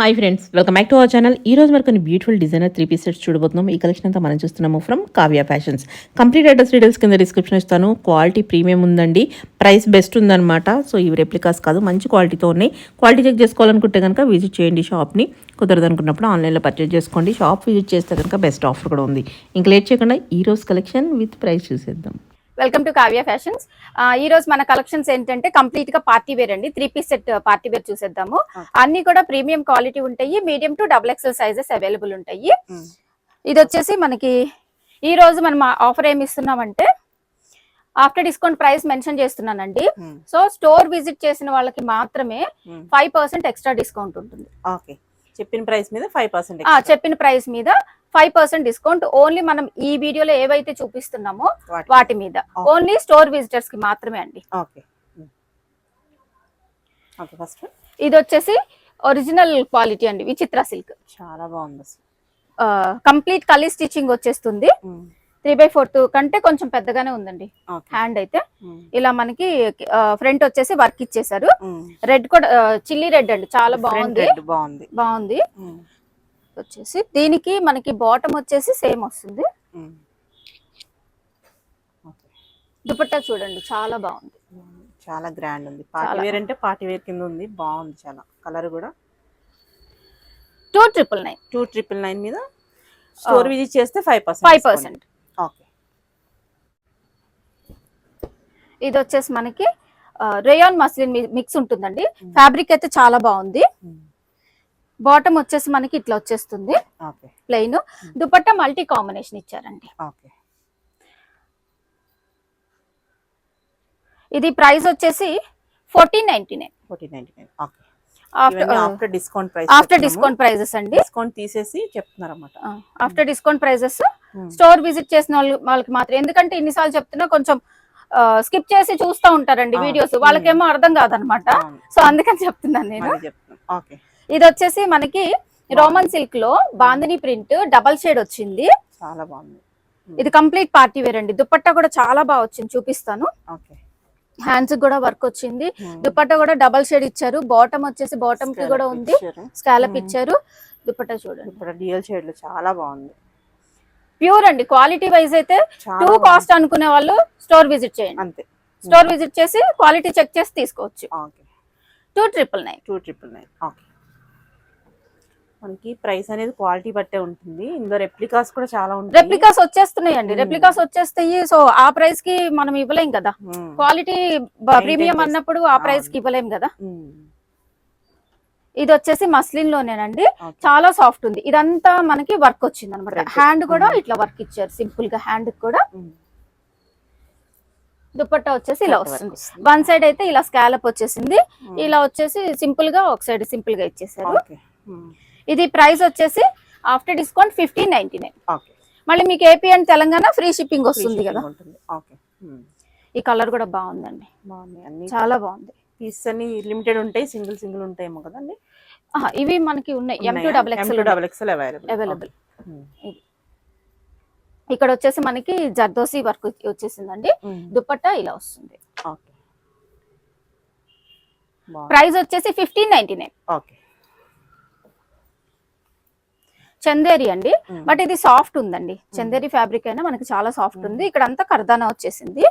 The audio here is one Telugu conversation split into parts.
Hi friends, welcome back to our channel. ఈ రోజు మనకు కొన్ని బ్యూటిఫుల్ డిజైనర్ 3 పీస్ సెట్స్ చూడబోతున్నాం. ఈ కలెక్షన్ అంతా మనం చూస్తున్నాము from Kavya fashions. Complete address details కింద డిస్క్రిప్షన్ ఇస్తాను. క్వాలిటీ ప్రీమియం ఉందండి, ప్రైస్ బెస్ట్ ఉందన్నమాట. సో ఇవి రెప్లికాస్ కాదు, మంచి క్వాలిటీతో ఉన్నాయి. క్వాలిటీ చెక్ చేసుకోవాలనుకుంటే కనుక విజిట్ చేయండి షాప్ని. కుదరదనుకున్నప్పుడు ఆన్లైన్లో పర్చేజ్ చేసుకోండి. షాప్ విజిట్ చేస్తే కనుక బెస్ట్ ఆఫర్ కూడా ఉంది. ఇంక లేట్ చేయకుండా ఈ రోజు కలెక్షన్ విత్ ప్రైస్ చూసేద్దాం. Welcome to Kavya fashions. ఈ రోజు మన కలెక్షన్స్ ఏంటంటే కంప్లీట్ గా పార్టీ వేర్ అండి. 3 పీస్ సెట్ పార్టీ వేర్ చూసేద్దాము. అన్ని కూడా ప్రీమియం క్వాలిటీ ఉంటాయి. Medium to XXL sizes available ఉంటాయి. ఇది వచ్చేసి మనకి ఈ రోజు మనం ఆఫర్ ఏమి ఇస్తున్నామంటే ఆఫ్టర్ డిస్కౌంట్ ప్రైస్ మెన్షన్ చేస్తున్నానండి. సో స్టోర్ విజిట్ చేసిన వాళ్ళకి మాత్రమే 5% ఎక్స్ట్రా డిస్కౌంట్ ఉంటుంది. చెప్పిన ప్రైస్ మీద 5%, చెప్పిన ప్రైస్ మీద 5% డిస్కౌంట్. ఓన్లీ మనం ఈ వీడియోలో ఏవైతే చూపిస్తున్నామో వాటి మీద ఓన్లీ స్టోర్ విజిటర్స్ కి మాత్రమే అండి. ఇది వచ్చేసి ఒరిజినల్ క్వాలిటీ అండి, విచిత్ర సిల్క్. చాలా బాగుంది. కంప్లీట్ కలీ స్టిచ్చింగ్ వచ్చేస్తుంది. 3/4 కంటే కొంచెం పెద్దగానే ఉందండి. హ్యాండ్ అయితే ఇలా మనకి ఫ్రంట్ వచ్చేసి వర్క్ ఇచ్చేసారు. రెడ్ కూడా చిల్లీ రెడ్ అండి, చాలా బాగుంది. బాగుంది వచ్చేసి దీనికి మనకి బాటమ్ వచ్చేసి సేమ్ వస్తుంది. దుపట్టా చూడండి, చాలా బాగుంది, చాలా గ్రాండ్ ఉంది. పార్టీ వేర్ అంటే పార్టీ వేర్ కింద ఉంది. బాగుంది చాలా. కలర్ కూడా 2,999 మీద స్టోర్ విజిట్ చేస్తే 5%. ఓకే. ఇది వచ్చేసి మనకి రేయాన్ మస్లిన్ మిక్స్ ఉంటుందండి. ఫ్యాబ్రిక్ అయితే చాలా బాగుంది. బాటమ్ వచ్చేసి మనకి ఇట్లా వచ్చేస్తుంది ప్లెయిన్. దుపట్టా మల్టీ కాంబినేషన్ ఇచ్చారండి. ఇది ప్రైస్ వచ్చేసి 1499. ఆఫ్టర్ డిస్కౌంట్ ప్రైజెస్ అండి. డిస్కౌంట్ తీసేసి చెప్తున్నారు అన్నమాట. After discount prices store visit చేసిన వాళ్ళకి మాత్రం. ఎందుకంటే ఇన్నిసార్లు చెప్తున్నా కొంచెం స్కిప్ చేసి చూస్తూ ఉంటారండి వీడియోస్, వాళ్ళకేమో అర్థం కాదనమాట. సో అందుకని చెప్తున్నాను నేను. ఇది వచ్చేసి మనకి రోమన్ సిల్క్ లో బాందిని ప్రింట్ డబల్ షేడ్ వచ్చింది. చాలా బాగుంది. ఇది కంప్లీట్ పార్టీ వేర్ అండి. దుపట్టా కూడా చాలా బాగా వచ్చింది, చూపిస్తాను. హ్యాండ్స్ కూడా వర్క్ వచ్చింది. దుపట్టా కూడా డబల్ షేడ్ ఇచ్చారు. బాటమ్ వచ్చేసి బాటమ్ కి కూడా ఉంది, స్కాలప్ ఇచ్చారు. దుపట్టా చూడండి, డ్యూయల్ షేడ్ లో చాలా బాగుంది. ప్యూర్ అండి. క్వాలిటీ వైజ్ అయితే టూ కాస్ట్ అనుకునే వాళ్ళు స్టోర్ విజిట్ చేయండి. అంతే, స్టోర్ విజిట్ చేసి క్వాలిటీ చెక్ చేసి తీసుకోవచ్చు. 2,999. ఓకే. మనకి ప్రైస్ అనేది క్వాలిటీ బట్టే ఉంటుంది. ఇందులో రెప్లికాస్ కూడా చాలా ఉంటాయి. రెప్లికాస్ వచ్చేస్తున్నాయండి. రెప్లికాస్ వచ్చేస్తాయి. సో ఆ ప్రైస్ కి మనం ఇవ్వలేం కదా. క్వాలిటీ ప్రీమియం అన్నప్పుడు ఆ ప్రైస్ కి ఇవ్వలేం కదా. ఇది వచ్చేసి మస్లిన్ లోనేనండి, చాలా సాఫ్ట్ ఉంది. ఇదంతా మనకి వర్క్ వచ్చింది అనమాట. హ్యాండ్ కూడా ఇట్లా వర్క్ ఇచ్చారు సింపుల్ గా. హ్యాండ్ కూడా దుపట్టా వచ్చేసి ఇలా వస్తుంది. వన్ సైడ్ అయితే ఇలా స్కాలప్ వచ్చేసింది, ఇలా వచ్చేసి సింపుల్ గా ఒక సైడ్ సింపుల్ గా ఇచ్చేసారు. ఇది ప్రైస్ వచ్చేసి ఆఫ్టర్ డిస్కౌంట్ 1599. మళ్ళీ మీకు AP and Telangana free shipping వస్తుంది కదా. ఈ కలర్ కూడా బాగుందండి, చాలా బాగుంది. పీస్ అన్ని లిమిటెడ్ ఉంటాయి, సింగిల్ ఉంటాయేమో కదండి. ఇవి మనకి ఉన్నాయి. M2XXL available. ఇక్కడ వచ్చేసి మనకి జర్దోసి వర్క్ వచ్చేసిందండి. దుపట్టా ఇలా వస్తుంది. ప్రైస్ వచ్చేసి 1599. చందేరి అండి, బట్ ఇది సాఫ్ట్ ఉందండి. చందేరి ఫ్యాబ్రిక్ అయినా మనకి చాలా సాఫ్ట్ ఉంది. ఇక్కడ అంతా కర్దానా వచ్చేసింది.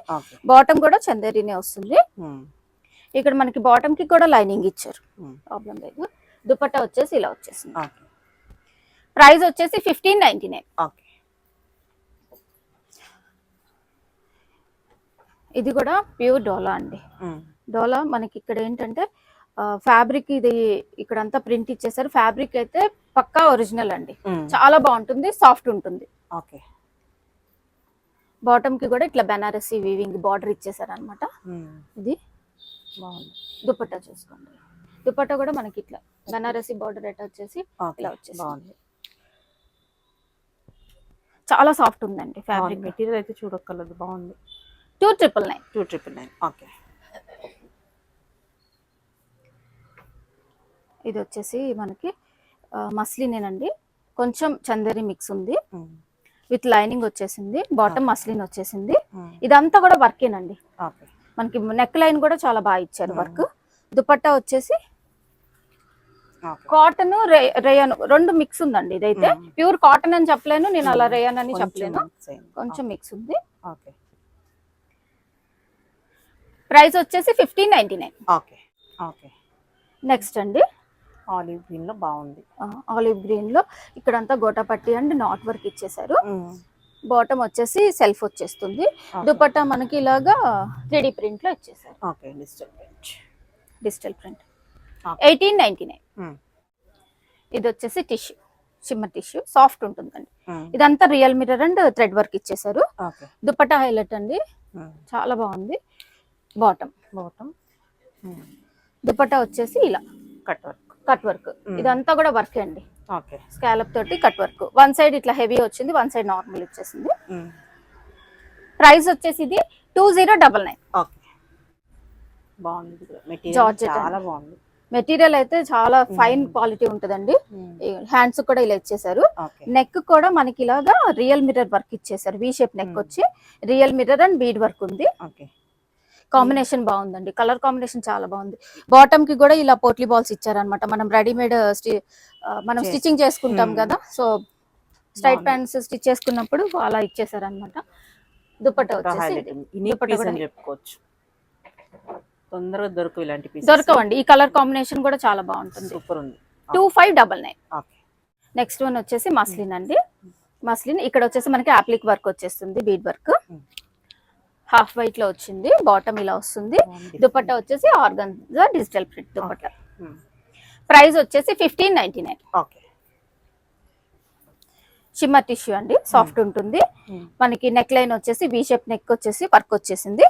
బాటమ్ కూడా చందేరినే వస్తుంది. ఇక్కడ మనకి బాటమ్ కి కూడా లైనింగ్ ఇచ్చారు, ప్రాబ్లం లేదు. దుపట్టా వచ్చేసి ఇలా వచ్చేసింది. ప్రైస్ వచ్చేసి 1599. ఇది కూడా ప్యూర్ డోలా అండి. డోలా మనకి ఇక్కడ ఏంటంటే ఫ్యాబ్రిక్ ఇది ఇక్కడంతా ప్రింట్ ఇచ్చేసారు. ఫ్యాబ్రిక్ అయితే పక్కా ఒరిజినల్ అండి, చాలా బాగుంటుంది, సాఫ్ట్ ఉంటుంది. బాటమ్ కి కూడా ఇట్లా బెనారసీ వీవింగ్ బార్డర్ ఇచ్చేసారు అనమాట. ఇది దుపట్టా చూసుకోండి. దుపట్టా కూడా మనకి ఇట్లా బెనారసీ బార్డర్ అటాచ్ చేసి ఇలా వచ్చేసి చాలా సాఫ్ట్ ఉందండి. ఫ్యాబ్రిక్ మెటీరియల్ అయితే చూడక్కర్లేదు, బాగుంది. 2,999. ఓకే. ఇది వచ్చేసి మనకి మస్లినేనండి, కొంచెం చందేరి మిక్స్ ఉంది. విత్ లైనింగ్ వచ్చేసింది. బాటమ్ మస్లిన్ వచ్చేసింది. ఇదంతా కూడా వర్కేనండి. మనకి నెక్ లైన్ కూడా చాలా బాగా ఇచ్చారు వర్క్. దుపట్టా వచ్చేసి ఓకే. కాటన్ రేయన్ రెండు మిక్స్ ఉందండి. ఇదైతే ప్యూర్ కాటన్ అని చెప్పలేను నేను, అలా రేయన్ అని చెప్పలేను, కొంచెం మిక్స్ ఉంది. ఓకే. ప్రైస్ వచ్చేసి 1599. ఓకే. ఓకే. నెక్స్ట్ అండి ఆలివ్ గ్రీన్ లో బాగుంది. ఆలివ్ గ్రీన్ లో ఇక్కడంతా గోటాపట్టి అండ్ నాట్ వర్క్ ఇచ్చేసారు. బాటమ్ వచ్చేసి సెల్ఫ్ వచ్చేస్తుంది. దుపట్టా మనకి ఇలాగా 3D ప్రింట్ లో ఇచ్చేసారు. ఓకే. Digital print 1899. ఇది వచ్చేసి టిష్యూ, షిమ్మర్ టిష్యూ, సాఫ్ట్ ఉంటుందండి. ఇదంతా real mirror and thread work ఇచ్చేసారు. దుపట్టా హైలైట్ అండి, చాలా బాగుంది. బాటమ్ దుపట్టా వచ్చేసి ఇలా కట్ వర్క్ ఇదంతా కూడా వర్క్ అండి. స్కాలప్ తోటి కట్ వర్క్, వన్ సైడ్ ఇట్లా హెవీ వచ్చింది, వన్ సైడ్ నార్మల్ వచ్చేసింది. ప్రైస్ వచ్చేసి ఇది 2099. మెటీరియల్ అయితే చాలా ఫైన్ క్వాలిటీ ఉంటదండి. హ్యాండ్స్ కూడా ఇలా ఇచ్చేసారు. నెక్ కూడా మనకి ఇలాగా రియల్ మిర్రర్ వర్క్ ఇచ్చేసారు. వి షేప్ నెక్ వచ్చి real mirror and bead work ఉంది. కాంబినేషన్ బాగుందండి, కలర్ కాంబినేషన్ చాలా బాగుంది. బాటమ్ కి కూడా ఇలా పోట్లీ బాల్స్ ఇచ్చారనమాట. మనం రెడీమేడ్ మనం స్టిచ్చింగ్ చేసుకుంటాం కదా, సో స్ట్రైట్ ప్యాంట్స్ స్టిచ్ చేసుకున్నప్పుడు అలా ఇచ్చేసారనమాట. దుపట్టా వచ్చేసి చెప్పుకోవచ్చు, తొందరగా దొరకవు ఇలాంటి పీసెస్. దొరకవండి. ఈ కలర్ కాంబినేషన్ కూడా చాలా బాగుంటుంది. సూపర్ ఉంది. 2599. నెక్స్ట్ వన్ వచ్చేసి మస్లిన్ అండి. మస్లిన్ ఇక్కడ వచ్చేసి మనకి అప్లిక్ వర్క్ వచ్చేస్తుంది, బీడ్ వర్క్, హాఫ్ వైట్ లో వచ్చింది. బాటమ్ ఇలా వస్తుంది. దుపట్టా వచ్చేసి organza digital print dupatta. Price వచ్చేసి 1599. షిమ్మర్ టిష్యూ అండి, సాఫ్ట్ ఉంటుంది. మనకి నెక్ లైన్ వచ్చేసి వి షేప్ నెక్ వచ్చేసి వర్క్ వచ్చేసింది.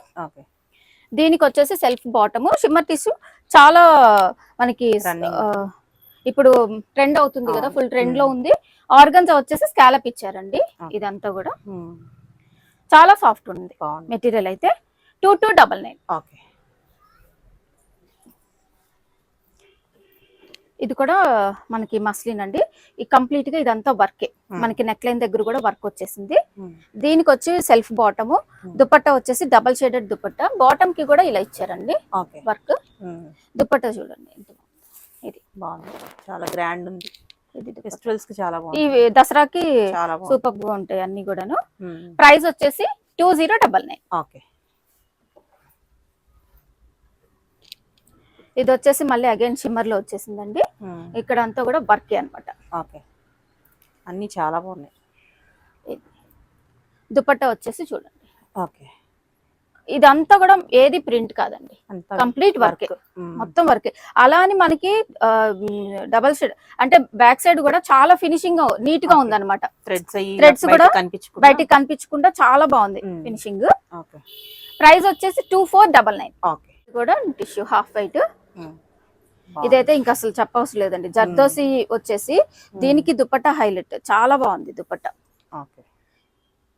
దీనికి వచ్చేసి సెల్ఫ్ బాటమ్. షిమ్మర్ టిష్యూ చాలా మనకి ఇప్పుడు ట్రెండ్ అవుతుంది కదా, ఫుల్ ట్రెండ్ లో ఉంది. ఆర్గన్జా వచ్చేసి స్కాలప్ ఇచ్చారండి. ఇదంతా కూడా చాలా సాఫ్ట్ ఉంది మెటీరియల్ అయితే. 2299. ఇది కూడా మనకి మస్లిన్ అండి. ఈ కంప్లీట్ గా ఇదంతా వర్కే, మనకి నెక్ లైన్ దగ్గర కూడా వర్క్ వచ్చేసింది. దీనికి వచ్చి సెల్ఫ్ బాటమ్, దుపట్టా వచ్చేసి డబల్ షేడెడ్ దుపట్టా. బాటమ్ కి కూడా ఇలా ఇచ్చారండి వర్క్. దుపట్టా చూడండి ఎంత బాగుంది, ఇది బాగుంది, చాలా గ్రాండ్ ఉంది. ఇది ఫెస్టివల్స్ కి చాలా బాగుంది, ఇవి దసరాకి సూపర్ గా ఉంటాయి అన్ని కూడాను. ప్రైస్ వచ్చేసి 2099. ఇది వచ్చేసి మళ్ళీ అగైన్ షిమ్మర్ లో వచ్చేసిందండి. ఇక్కడ అంతా కూడా వర్కే అనమాట. అన్ని చాలా బాగున్నాయి. దుపట్టా వచ్చేసి చూడండి, ఇదంతా కూడా ఏది ప్రింట్ కాదండి, కంప్లీట్ వర్క్, మొత్తం వర్క్. అలా అని మనకి డబల్ షేడ్ అంటే బ్యాక్ సైడ్ కూడా చాలా ఫినిషింగ్ నీట్ గా ఉంది అనమాట. థ్రెడ్స్ కూడా బయటికి కనిపించకుండా చాలా బాగుంది ఫినిషింగ్. ప్రైస్ వచ్చేసి 2499. కూడా టిష్యూ హాఫ్ వైట్. ఇదైతే ఇంకా అసలు చెప్పవసరం లేదండి. జర్దోసి వచ్చేసి దీనికి దుపట్టా హైలైట్, చాలా బాగుంది దుపట్టా.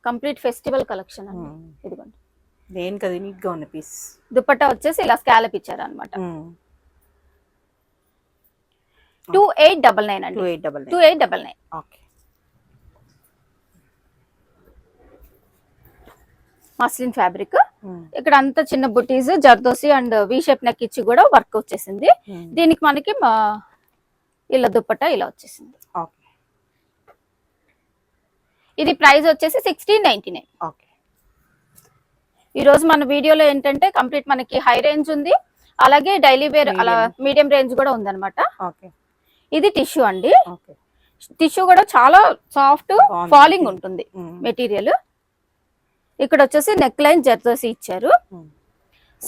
కంప్లీట్ ఫెస్టివల్ కలెక్షన్ అండి. ఇదిగోండి, దేనికది నీట్ గా ఉన్న పీస్. దుపట్టా వచ్చేసి ఇలా స్కాలప్ ఇచ్చారు అనమాట. 2899 అండి. 2899. Muslin fabric. ఇక్కడ అంతా చిన్న బుటీస్, zardozi and V shape neck ఇచ్చి కూడా వర్క్ వచ్చేసింది. దీనికి మనకి ఇలా దుపట్టా ఇలా వచ్చేసింది. ఇది ప్రైస్ వచ్చేసి 1699. ఈ రోజు మన వీడియోలో ఏంటంటే కంప్లీట్ మనకి హై రేంజ్ ఉంది, అలాగే డైలీ వేర్ అలా మీడియం రేంజ్ కూడా ఉందన్నమాట. ఇది టిష్యూ అండి. టిష్యూ కూడా చాలా సాఫ్ట్ ఫాలింగ్ ఉంటుంది మెటీరియల్. ఇక్కడ వచ్చేసి నెక్ లైన్ జర్దోసి ఇచ్చారు,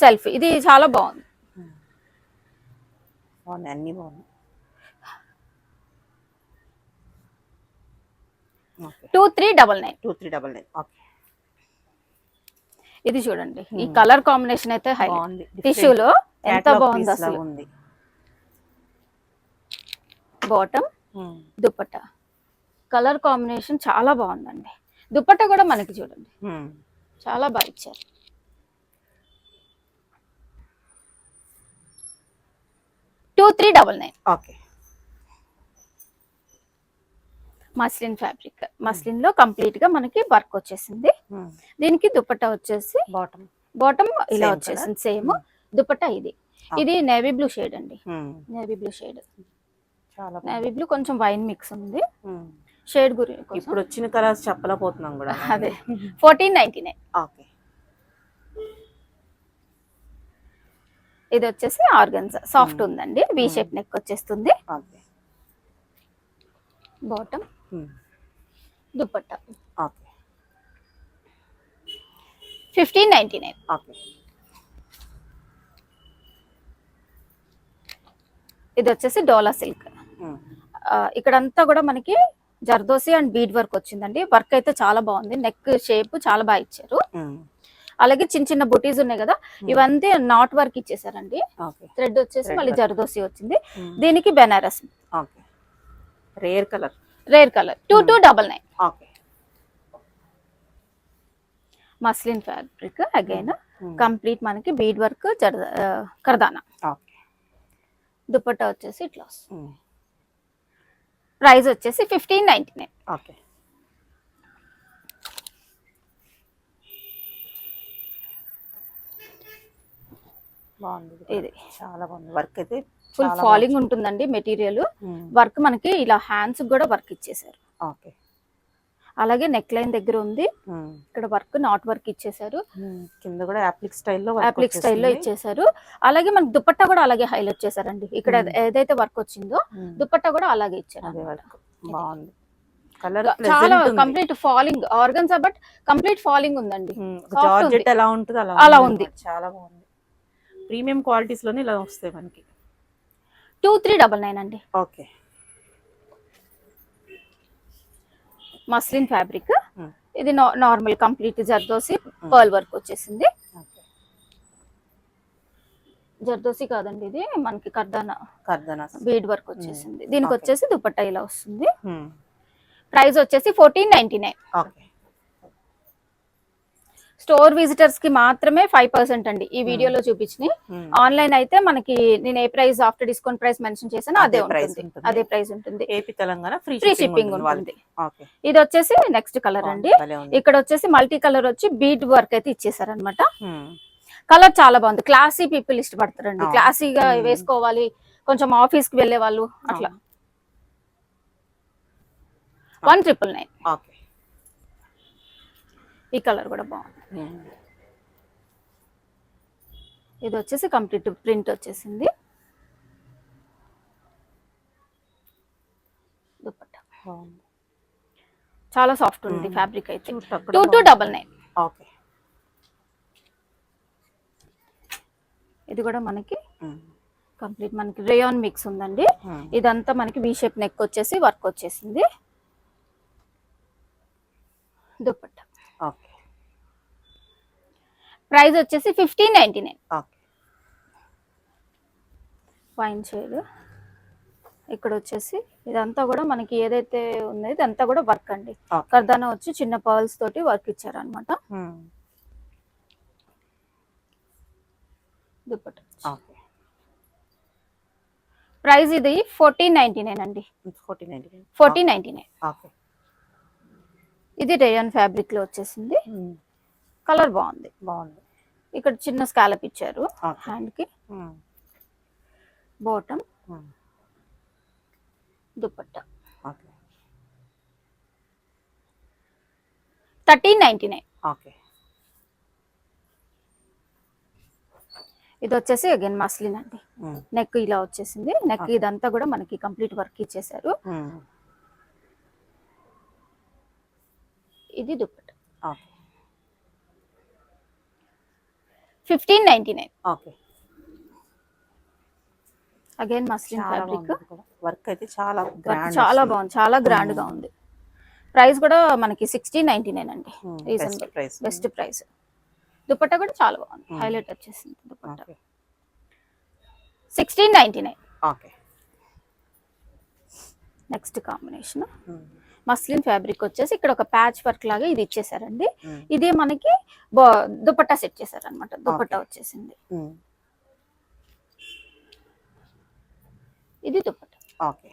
సెల్ఫ్. ఇది చాలా బాగుంది. అన్ని బాగున్నాయి. 2399. ఇది చూడండి, ఈ కలర్ కాంబినేషన్ అయితే టిష్యూలో ఎంత బాగుంది అసలు. బాటమ్, దుపట్టా కలర్ కాంబినేషన్ చాలా బాగుందండి. దుపట్టా కూడా మనకి చూడండి చాలా బాగా ఇచ్చారు. $2399. Muslin fabric. మస్లిన్ లో కంప్లీట్ గా మనకి వర్క్ వచ్చేసింది. దీనికి దుపట్టా వచ్చేసి బాటమ్ ఇలా వచ్చేసింది సేమ్. దుపట్టా ఇది నేవీ బ్లూ షేడ్ అండి, నేవీ బ్లూ షేడ్. చాలా నేవీ బ్లూ కొంచెం వైన్ మిక్స్ ఉంది, బాగుంది. షేడ్ గురి ఇప్పుడు వచ్చిన కలర్స్ చెప్పలేకపోతున్నాం కూడా. అదే 1499. ఓకే. ఇది వచ్చేసి ఆర్గన్జా సాఫ్ట్ ఉందండి, వి షేప్ నెక్ వచ్చేస్తుంది. Okay. Bottom, dupatta okay. 1599. Okay. ఇది వచ్చేసి డోలా సిల్క్. ఇక్కడంతా కూడా మనకి జర్దోసి అండ్ బీడ్ వర్క్ వచ్చిందండి. వర్క్ అయితే చాలా బాగుంది, నెక్ షేప్ చాలా బాగా ఇచ్చారు. అలాగే చిన్న చిన్న బుటీస్ ఉన్నాయి కదా, ఇవంతా నాట్ వర్క్ ఇచ్చేసారండి. థ్రెడ్ వచ్చేసి మళ్ళీ జర్దోసి వచ్చింది. దీనికి Banaras rare colour 2299. Okay. Muslin fabric again complete మనకి బీడ్ వర్క్ కర్దానా. ఓకే. దుపట్టా వచ్చేసి ఇట్లా వస్తుంది. ప్రైస్ వచ్చేసి 1599. ఓకే. బాగుంది, ఇది చాలా బాగుంది. వర్క్ అయితే ఫుల్ ఫాలింగ్ ఉంటుందండి మెటీరియల్. వర్క్ మనకి ఇలా హ్యాండ్స్ కూడా వర్క్ ఇచ్చేసారు. ఓకే. అలాగే నెక్ లైన్ దగ్గర ఉంది, ఇక్కడ వర్క్ నాట్ వర్క్ ఇచ్చేసారు. కింద కూడా యాప్లిక్ స్టైల్లో ఇచ్చేసారు. అలాగే మనకి దుపట్టా కూడా అలాగే హైలైట్ చేశారండి. ఇక్కడ ఏదైతే వర్క్ వచ్చిందో దుపట్టా కూడా అలాగే ఇచ్చారు. బాగుంది కలర్, చాలా complete falling organza, but complete falling ఉందండి. జార్జెట్ ఎలా ఉంటుంది అలా ఉంది. చాలా బాగుంది. ప్రీమియం క్వాలిటీస్ లోనే ఇలా వస్తాయి మనకి. 2399 అండి. ఓకే. Muslin fabric. ఇది normal complete zardozi pearl work వచ్చేసింది. జర్దోసి కాదండి, ఇది మనకి కర్దానా బీడ్ వర్క్ వచ్చేసింది. దీనికి వచ్చేసి దుపట్టా ఇలా వస్తుంది. ప్రైస్ వచ్చేసి 1499. ఓకే. స్టోర్ విజిటర్స్ కి మాత్రమే 5% అండి ఈ వీడియోలో చూపించినాయి. ఆన్లైన్ అయితే మనకి నేను ఏ price after discount price mention చేశానో అదే ప్రైస్ ఉంటుంది. ఏపీ తెలంగాణ ఫ్రీ షిప్పింగ్ ఉంటుంది. ఇది వచ్చేసి నెక్స్ట్ కలర్ అండి. ఇక్కడ వచ్చేసి మల్టీ కలర్ వచ్చి బీడ్ వర్క్ అయితే ఇచ్చేసారనమాట. కలర్ చాలా బాగుంది, క్లాసీ పీపుల్ ఇష్టపడతారండి, క్లాసీగా వేసుకోవాలి, కొంచెం ఆఫీస్ కి వెళ్ళే వాళ్ళు అట్లా. 1999. ఓకే. ఈ కలర్ కూడా బాగుంది. ఇది వచ్చేసి కంప్లీట్ ప్రింట్ వచ్చేసింది. దుపట్టా చాలా సాఫ్ట్ ఉంది ఫ్యాబ్రిక్ అయితే. 2299. ఓకే. ఇది కూడా మనకి కంప్లీట్ మనకి రేయాన్ మిక్స్ ఉందండి. ఇదంతా మనకి వి షేప్ నెక్ వచ్చేసి వర్క్ వచ్చేసింది. దుపట్టా. ఓకే. ప్రైస్ వచ్చేసి 1599. ఓకే. Wine shade. ఇక్కడ వచ్చేసి ఇదంతా కూడా మనకి ఏదైతే ఉన్నది ఇదంతా కూడా వర్క్ అండి. కర్దానా వచ్చి చిన్న పర్ల్స్ తోటి వర్క్ ఇచ్చారు అనమాట. దుపట్టా. ఓకే. ప్రైస్ ఇది 1499 అండి. 1499. ఓకే. ఇది రేయాన్ ఫ్యాబ్రిక్ లో వచ్చేసింది. కలర్ బాగుంది. ఇక్కడ చిన్న స్కాలప్ ఇచ్చారు హ్యాండ్ కి. బాటమ్, దుపట్టా. 1399. ఓకే. ఇది వచ్చేసి అగైన్ మస్లిన్ అండి. నెక్ ఇలా వచ్చేసింది. నెక్ ఇదంతా కూడా మనకి కంప్లీట్ వర్క్ ఇచ్చేసారు. ఇది dupatta. 1599. Okay. Again muslin fabric. Work అయితే చాలా బాగుంది, చాలా గ్రాండ్ గా ఉంది. ప్రైస్ కూడా మనకి 1699 అండి. Reasonable price, best price. Dupatta కూడా చాలా బాగుంది, హైలైట్ వచ్చేసింది dupatta. 1699. Okay. Next combination muslin fabric వచ్చేసి ఇక్కడ ఒక ప్యాచ్ వర్క్ లాగా ఇది ఇచ్చేసారండి. ఇది మనకి దుపట్టా సెట్ చేశారు అనమాట. దుపట్టా వచ్చేసింది. ఇది దుపట్టా. ఓకే.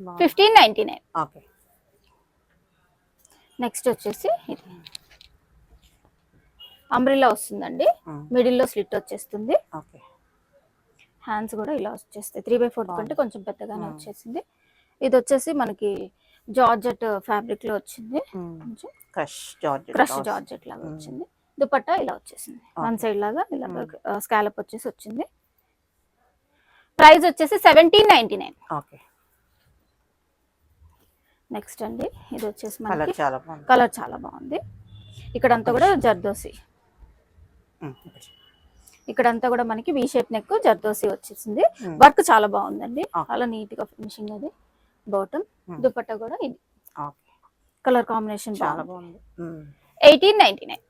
1599. ఓకే. నెక్స్ట్ వచ్చేసి ఇది అంబ్రెల్లా వస్తుందండి. మిడిల్ లో స్లిట్ వచ్చేస్తుంది. ఓకే. హ్యాండ్స్ కూడా ఇలా వచ్చేస్తాయి 3/4 కంటే బాగుంది. కొంచెం పెద్దగానే వచ్చేసింది. ఇది వచ్చేసి మనకి జార్జెట్ ఫ్యాబ్రిక్ లో వచ్చింది, కొంచెం క్రష్ జార్జ్ క్రష్ జార్జెట్ లాగా వచ్చింది. దుపట్టా ఇలా వచ్చేసింది, వన్ సైడ్ లాగా ఇలా స్కాలప్ వచ్చేసి వచ్చింది. ప్రైస్ వచ్చేసి 1799. ఓకే. నెక్స్ట్ అండి ఇది వచ్చేసి కలర్ మనకి చాలా బాగుంది. కలర్ చాలా బాగుంది. ఇక్కడంతా కూడా జర్దోసి, ఇక్కడంతా కూడా మనకి వి షేప్ నెక్ జర్దోసి వచ్చేసింది. వర్క్ చాలా బాగుందండి, చాలా నీట్ గా ఫినిషింగ్. అది బాటమ్, దుపట్టా కూడా ఇది ఓకే. కలర్ కాంబినేషన్ చాలా బాగుంది. 1899.